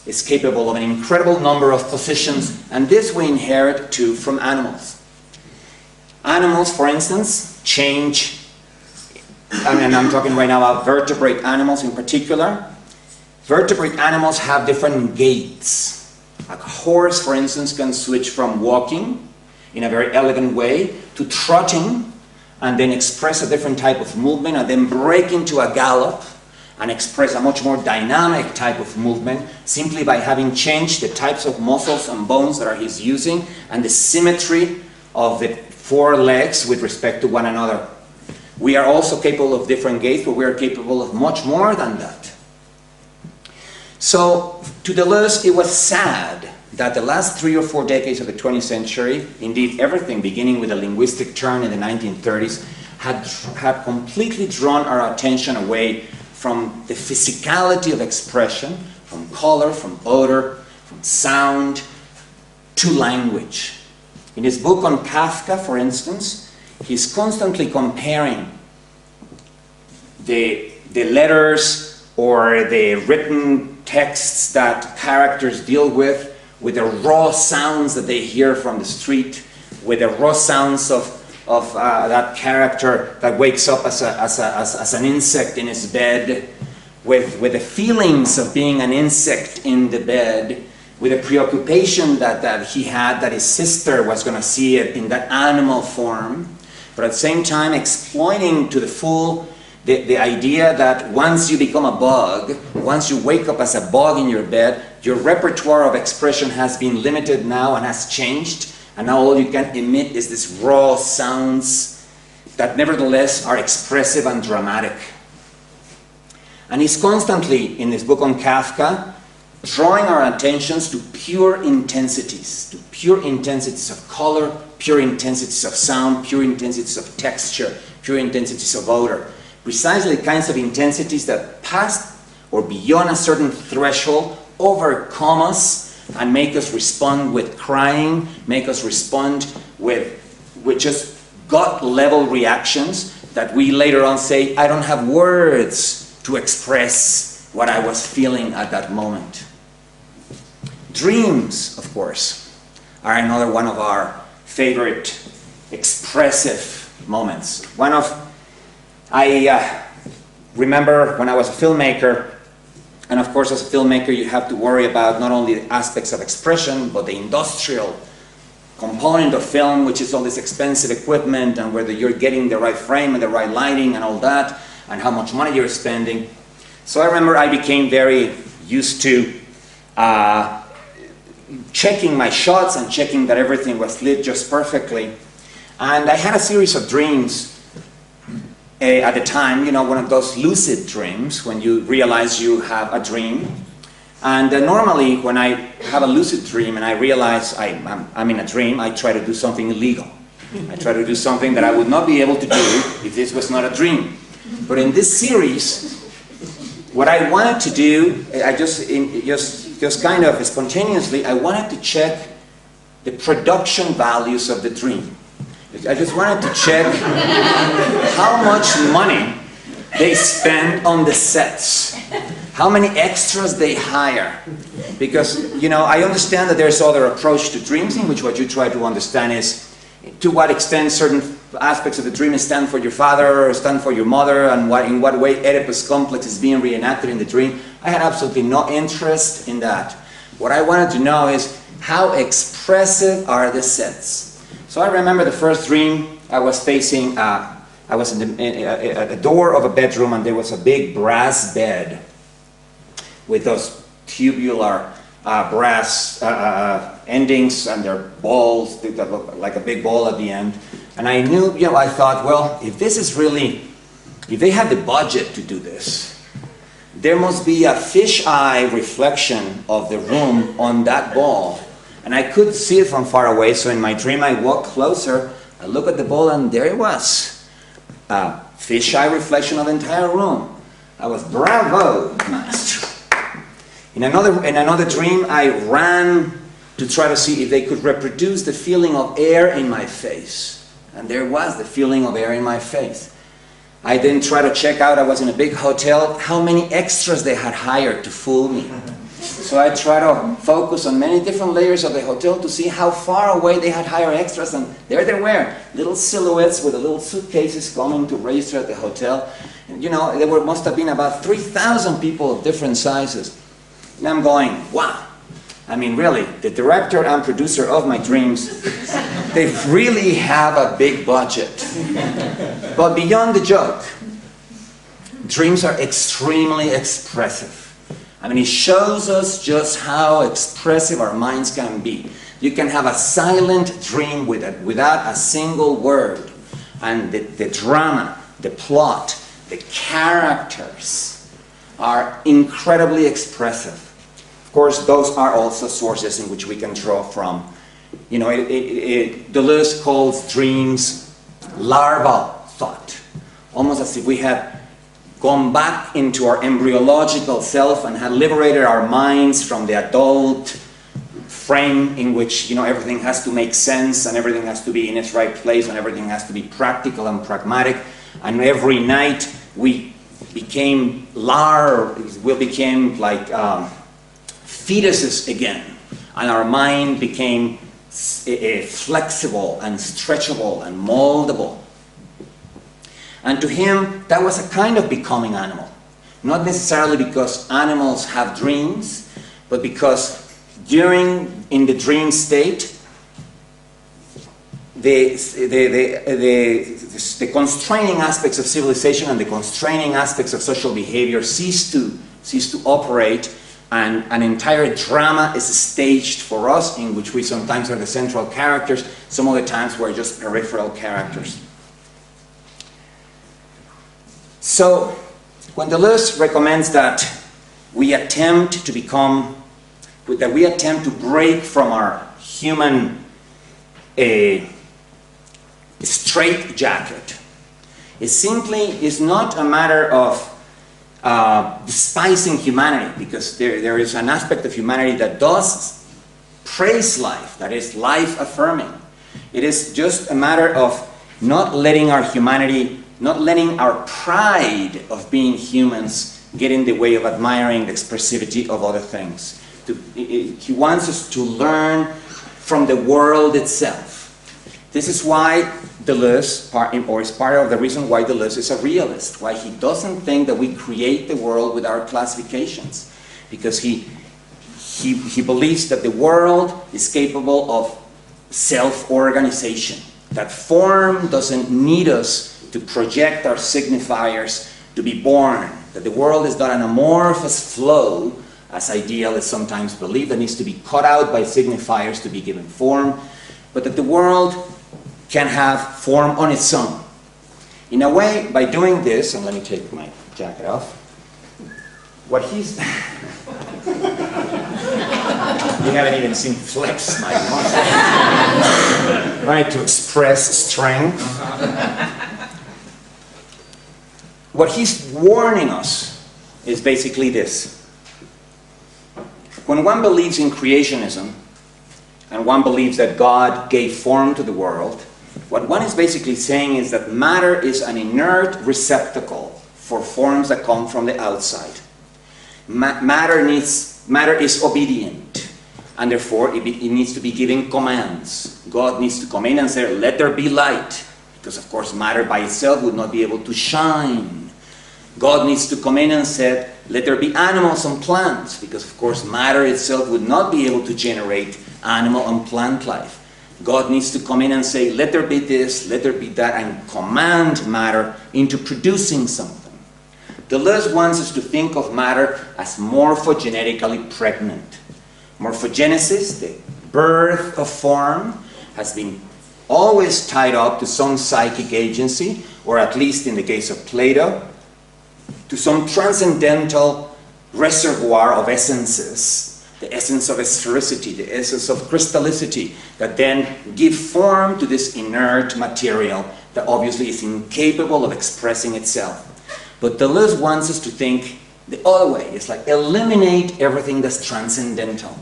is capable of an incredible number of positions, and this we inherit too from animals. Animals, for instance, change, and I'm talking right now about vertebrate animals in particular. Vertebrate animals have different gaits. A horse, for instance, can switch from walking in a very elegant way to trotting, and then express a different type of movement, and then break into a gallop and express a much more dynamic type of movement simply by having changed the types of muscles and bones that he's using and the symmetry of the four legs with respect to one another. We are also capable of different gaits, but we are capable of much more than that. So, to Deleuze, it was sad that the last 3 or 4 decades of the 20th century, indeed everything beginning with a linguistic turn in the 1930s, had completely drawn our attention away from the physicality of expression, from color, from odor, from sound, to language. In his book on Kafka, for instance, he's constantly comparing the letters or the written texts that characters deal with the raw sounds that they hear from the street, with the raw sounds of that character that wakes up as an insect in his bed, with the feelings of being an insect in the bed, with a preoccupation that he had that his sister was going to see it in that animal form, but at the same time exploiting to the full the idea that once you become a bug, once you wake up as a bug in your bed, your repertoire of expression has been limited now and has changed, and now all you can emit is these raw sounds that nevertheless are expressive and dramatic. And he's constantly, in this book on Kafka, drawing our attentions to pure intensities of color, pure intensities of sound, pure intensities of texture, pure intensities of odor. Precisely the kinds of intensities that past or beyond a certain threshold overcome us and make us respond with crying, make us respond with just gut-level reactions that we later on say, I don't have words to express what I was feeling at that moment. Dreams, of course, are another one of our favorite expressive moments. I remember when I was a filmmaker, and of course as a filmmaker you have to worry about not only the aspects of expression, but the industrial component of film, which is all this expensive equipment, and whether you're getting the right frame and the right lighting and all that, and how much money you're spending. So I remember I became very used to checking my shots and checking that everything was lit just perfectly. And I had a series of dreams at the time, you know, one of those lucid dreams when you realize you have a dream. And normally when I have a lucid dream and I realize I'm in a dream, I try to do something illegal. I try to do something that I would not be able to do if this was not a dream. But in this series, what I wanted to do, I just kind of spontaneously, I wanted to check the production values of the dream. I just wanted to check how much money they spend on the sets, how many extras they hire. Because, you know, I understand that there's other approach to dreams in which what you try to understand is to what extent certain aspects of the dream stand for your father or stand for your mother, and in what way Oedipus complex is being reenacted in the dream. I had absolutely no interest in that. What I wanted to know is how expressive are the sets. So I remember the first dream, I was facing, I was at the door of a bedroom, and there was a big brass bed with those tubular brass endings, and their balls that look like a big ball at the end. And I knew, you know, I thought, well, if they have the budget to do this, there must be a fisheye reflection of the room on that ball. And I could see it from far away, so in my dream I walked closer, I looked at the ball, and there it was. A fisheye reflection of the entire room. I was, bravo, maestro. In another dream, I ran to try to see if they could reproduce the feeling of air in my face. And there was the feeling of air in my face. I then tried to check out, I was in a big hotel, how many extras they had hired to fool me. So I try to focus on many different layers of the hotel to see how far away they had higher extras, and there they were, little silhouettes with the little suitcases coming to register at the hotel. And, you know, there must have been about 3,000 people of different sizes. And I'm going, wow. I mean, really, the director and producer of my dreams, they really have a big budget. But beyond the joke, dreams are extremely expressive. I mean, it shows us just how expressive our minds can be. You can have a silent dream without a single word. And the drama, the plot, the characters are incredibly expressive. Of course, those are also sources in which we can draw from. You know, Deleuze calls dreams larval thought, almost as if we had gone back into our embryological self and had liberated our minds from the adult frame in which, you know, everything has to make sense and everything has to be in its right place and everything has to be practical and pragmatic. And every night we became fetuses again, and our mind became flexible and stretchable and moldable. And to him, that was a kind of becoming animal. Not necessarily because animals have dreams, but because in the dream state, the constraining aspects of civilization and the constraining aspects of social behavior cease to operate, and an entire drama is staged for us, in which we sometimes are the central characters, some of the times we're just peripheral characters. So, when Deleuze recommends that we attempt to break from our human straitjacket, it simply is not a matter of despising humanity, because there is an aspect of humanity that does praise life, that is life affirming. It is just a matter of not letting our humanity, not letting our pride of being humans get in the way of admiring the expressivity of other things. He wants us to learn from the world itself. This is why Deleuze, or is part of the reason why Deleuze is a realist, why he doesn't think that we create the world with our classifications, because he believes that the world is capable of self-organization, that form doesn't need us to project our signifiers to be born, that the world is not an amorphous flow, as idealists sometimes believe, that needs to be cut out by signifiers to be given form, but that the world can have form on its own. In a way, by doing this, and let me take my jacket off, what he's... You haven't even seen flex my muscle. Right, to express strength. What he's warning us is basically this. When one believes in creationism, and one believes that God gave form to the world, what one is basically saying is that matter is an inert receptacle for forms that come from the outside. Matter is obedient, and therefore it needs to be giving commands. God needs to come in and say, let there be light, because of course matter by itself would not be able to shine. God needs to come in and say, let there be animals and plants, because of course matter itself would not be able to generate animal and plant life. God needs to come in and say, let there be this, let there be that, and command matter into producing something. Deleuze wants us to think of matter as morphogenetically pregnant. Morphogenesis, the birth of form, has been always tied up to some psychic agency, or at least in the case of Plato, to some transcendental reservoir of essences, the essence of sphericity, the essence of crystallicity, that then give form to this inert material that obviously is incapable of expressing itself. But Deleuze wants us to think the other way. It's like eliminate everything that's transcendental.